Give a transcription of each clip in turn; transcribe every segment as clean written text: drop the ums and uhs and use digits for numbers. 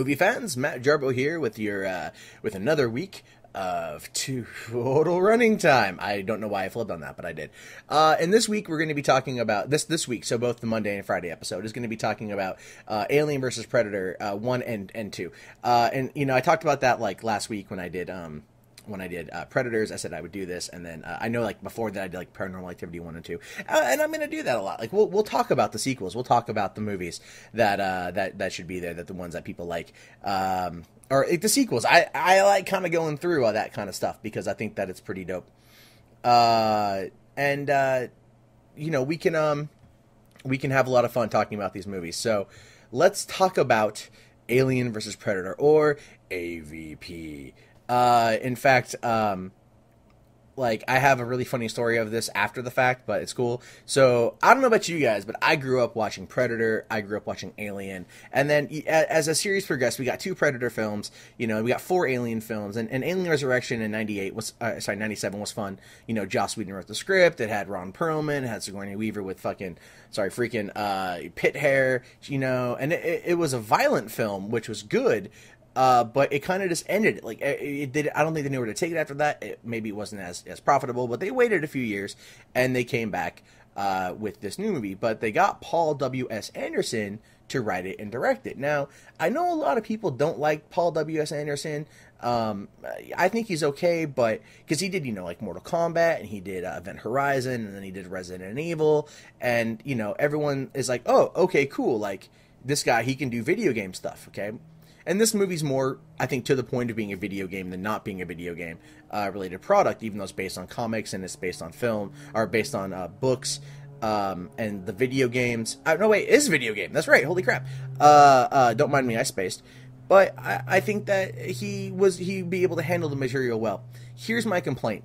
movie fans, Matt Jarbo here with your with another week of total running time. I don't know why I flipped on that, but I did. And this week we're going to be talking about this week. So both the Monday and Friday episode is going to be talking about Alien versus Predator 1 and 2. And you know, I talked about that like last week when I did Predators. I said I would do this, and then I know like before that I did like Paranormal Activity 1 and 2, and I'm going to do that a lot. Like we'll talk about the sequels, we'll talk about the movies that should be there, that the ones that people like, or the sequels. I like kind of going through all that kind of stuff because I think that it's pretty dope. And you know, we can have a lot of fun talking about these movies. So let's talk about Alien versus Predator, or AVP. In fact, like I have a really funny story of this after the fact, but it's cool. So I don't know about you guys, but I grew up watching Predator. I grew up watching Alien. And then as the series progressed, we got 2 Predator films, you know, we got 4 Alien films, and Alien Resurrection in 97 was fun. You know, Joss Whedon wrote the script. It had Ron Perlman, it had Sigourney Weaver with freaking pit hair, you know, and it was a violent film, which was good. But it kind of just ended. Like it did. I don't think they knew where to take it after that. Maybe it wasn't as profitable, but they waited a few years and they came back with this new movie. But they got Paul W.S. Anderson to write it and direct it. Now, I know a lot of people don't like Paul W.S. Anderson. I think he's okay, but because he did, you know, like Mortal Kombat, and he did Event Horizon, and then he did Resident Evil, and you know, everyone is like, oh, okay, cool. Like this guy, he can do video game stuff. Okay. And this movie's more, I think, to the point of being a video game than not being a video game related product, even though it's based on comics and it's based on film, or based on books, and the video games. No, wait, it is a video game. That's right. Holy crap. Don't mind me, I spaced. But I think that he'd be able to handle the material well. Here's my complaint.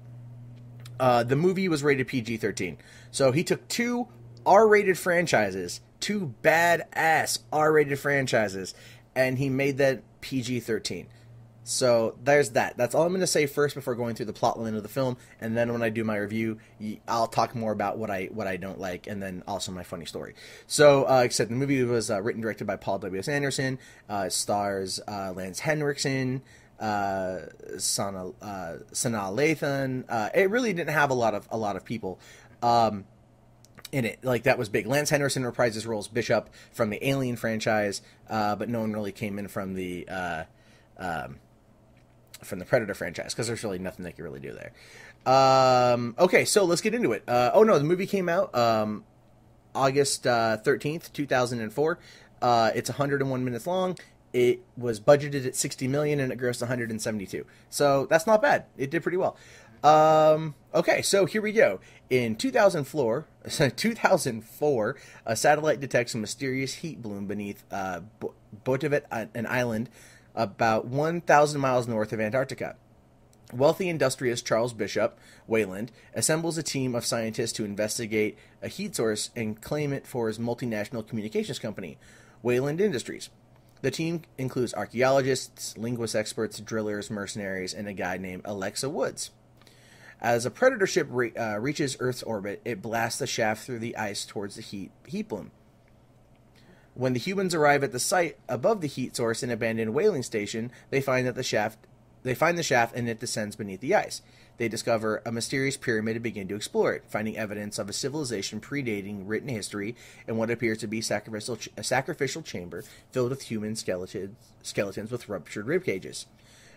The movie was rated PG-13. So he took 2 R-rated franchises, 2 badass R-rated franchises, and he made that PG-13. So there's that. That's all I'm going to say first before going through the plot line of the film, and then when I do my review, I'll talk more about what I don't like, and then also my funny story. So, like I said, the movie was written and directed by Paul W.S. Anderson. It stars Lance Henriksen, Sanaa Lathan. It really didn't have a lot of people in it. Like, that was big. Lance Henriksen reprised his role as Bishop from the Alien franchise, but no one really came in from the Predator franchise, because there's really nothing they could really do there. Okay, so let's get into it. The movie came out August 13th, 2004. It's 101 minutes long. It was budgeted at $60 million, and it grossed 172. So that's not bad. It did pretty well. Okay, so here we go. In 2004, a satellite detects a mysterious heat bloom beneath Botevet, an island about 1,000 miles north of Antarctica. Wealthy industrious Charles Bishop, Wayland, assembles a team of scientists to investigate a heat source and claim it for his multinational communications company, Wayland Industries. The team includes archaeologists, linguist experts, drillers, mercenaries, and a guy named Alexa Woods. As a Predator ship reaches Earth's orbit, it blasts the shaft through the ice towards the heat bloom. When the humans arrive at the site above the heat source and abandoned whaling station, they find the shaft and it descends beneath the ice. They discover a mysterious pyramid and begin to explore it, finding evidence of a civilization predating written history in what appears to be a sacrificial chamber filled with human skeletons with ruptured rib cages.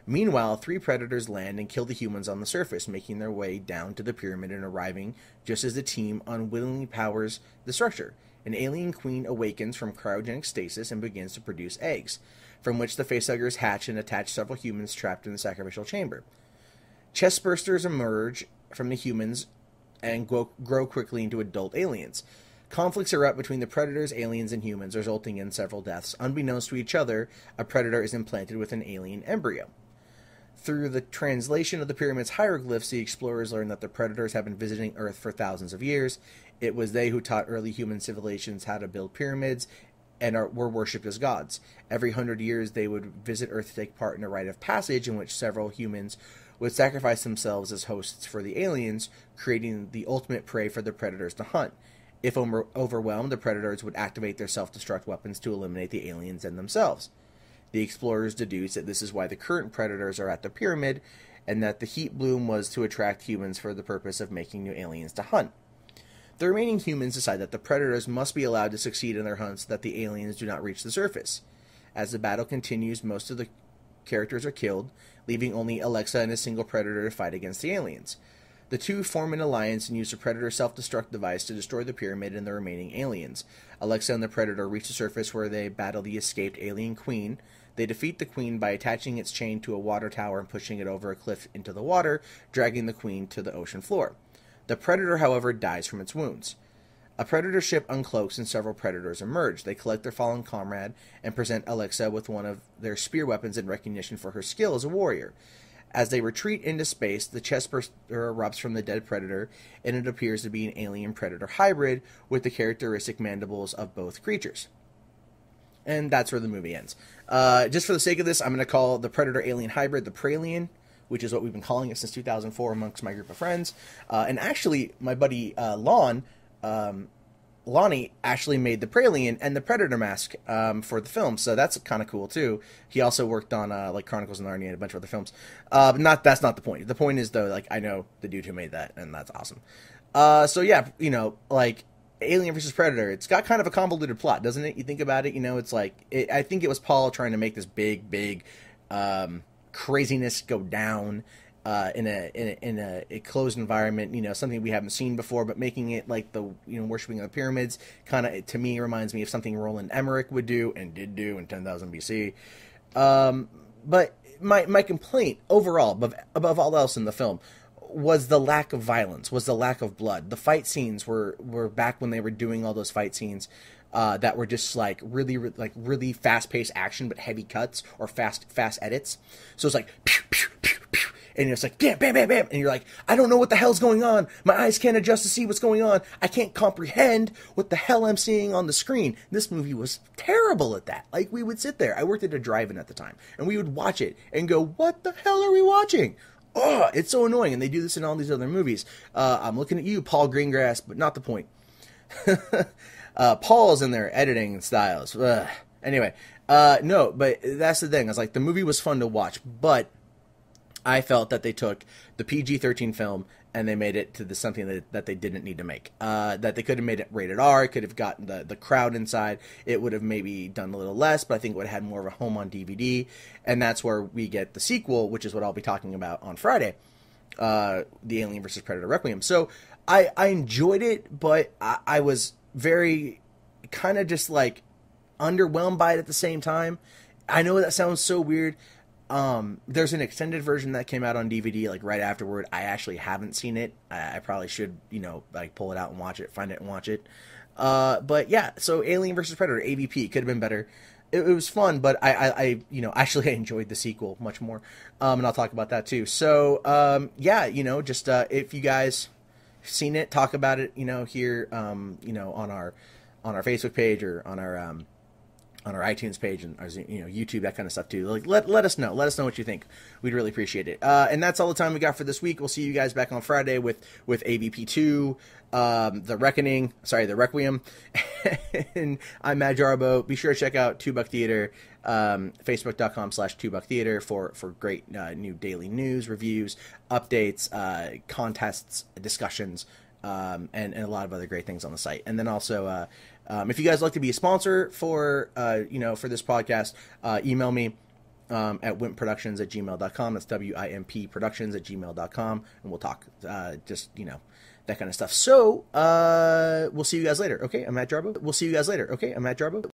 Meanwhile, 3 predators land and kill the humans on the surface, making their way down to the pyramid and arriving just as the team unwillingly powers the structure. An alien queen awakens from cryogenic stasis and begins to produce eggs, from which the facehuggers hatch and attach several humans trapped in the sacrificial chamber. Chestbursters emerge from the humans and grow quickly into adult aliens. Conflicts erupt between the predators, aliens, and humans, resulting in several deaths. Unbeknownst to each other, a predator is implanted with an alien embryo. Through the translation of the pyramid's hieroglyphs, the explorers learn that the predators have been visiting Earth for thousands of years. It was they who taught early human civilizations how to build pyramids and were worshipped as gods. Every 100 years, they would visit Earth to take part in a rite of passage in which several humans would sacrifice themselves as hosts for the aliens, creating the ultimate prey for the predators to hunt. If overwhelmed, the predators would activate their self-destruct weapons to eliminate the aliens and themselves. The explorers deduce that this is why the current predators are at the pyramid, and that the heat bloom was to attract humans for the purpose of making new aliens to hunt. The remaining humans decide that the predators must be allowed to succeed in their hunts so that the aliens do not reach the surface. As the battle continues, most of the characters are killed, leaving only Alexa and a single predator to fight against the aliens. The two form an alliance and use the Predator's self-destruct device to destroy the pyramid and the remaining aliens. Alexa and the Predator reach the surface where they battle the escaped alien queen. They defeat the queen by attaching its chain to a water tower and pushing it over a cliff into the water, dragging the queen to the ocean floor. The Predator, however, dies from its wounds. A Predator ship uncloaks and several Predators emerge. They collect their fallen comrade and present Alexa with one of their spear weapons in recognition for her skill as a warrior. As they retreat into space, the chest burster erupts from the dead Predator, and it appears to be an alien-Predator hybrid with the characteristic mandibles of both creatures. And that's where the movie ends. Just for the sake of this, I'm going to call the Predator-Alien hybrid the Pralien, which is what we've been calling it since 2004 amongst my group of friends. And actually, my buddy Lonnie actually made the Pralien and the Predator mask for the film, so that's kind of cool too. He also worked on like Chronicles of Narnia and a bunch of other films. But that's not the point. The point is though, like, I know the dude who made that, and that's awesome. So yeah, like Alien versus Predator, it's got kind of a convoluted plot, doesn't it? You think about it, it's like I think it was Paul trying to make this big craziness go down. In a closed environment, something we haven't seen before, but making it like the worshiping of the pyramids kind of, to me, reminds me of something Roland Emmerich would do and did do in 10,000 BC. But my complaint overall, above all else in the film, was the lack of violence, was the lack of blood. The fight scenes were back when they were doing all those fight scenes. That were just like really fast-paced action, but heavy cuts or fast edits. So it's like pew, pew, pew, pew, and it's like bam, bam, bam, bam, and you're like, I don't know what the hell's going on. My eyes can't adjust to see what's going on. I can't comprehend what the hell I'm seeing on the screen. This movie was terrible at that. Like, we would sit there. I worked at a drive-in at the time, and we would watch it and go, what the hell are we watching? Oh, it's so annoying. And they do this in all these other movies. I'm looking at you, Paul Greengrass, but not the point. Paul's in there editing styles. Ugh. Anyway, no, but that's the thing. I was like, the movie was fun to watch, but I felt that they took the PG-13 film and they made it to something that they didn't need to make. That they could have made it rated R, could have gotten the crowd inside. It would have maybe done a little less, but I think it would have had more of a home on DVD. And that's where we get the sequel, which is what I'll be talking about on Friday, the Alien vs. Predator Requiem. So I enjoyed it, but I was very kind of just like underwhelmed by it at the same time. I know that sounds so weird. There's an extended version that came out on DVD like right afterward. I actually haven't seen it. I probably should, like pull it out and watch it, find it and watch it. But yeah, so Alien vs. Predator, AVP, could have been better. It was fun, but I actually I enjoyed the sequel much more. And I'll talk about that too. So, yeah, just, if you guys seen it, talk about it, here, on our Facebook page or on our iTunes page and our, YouTube, that kind of stuff too. Like, let us know. Let us know what you think. We'd really appreciate it. And that's all the time we got for this week. We'll see you guys back on Friday with AVP2, the Requiem. And I'm Matt Jarbo. Be sure to check out $2 Theater, facebook.com/$2 Theater for great new daily news, reviews, updates, contests, discussions, and a lot of other great things on the site. And then also, if you guys would like to be a sponsor for this podcast, email me at wimpproductions@gmail.com. That's WIMP productions@gmail.com, and we'll talk that kind of stuff. So we'll see you guys later. Okay, I'm Matt Jarbo.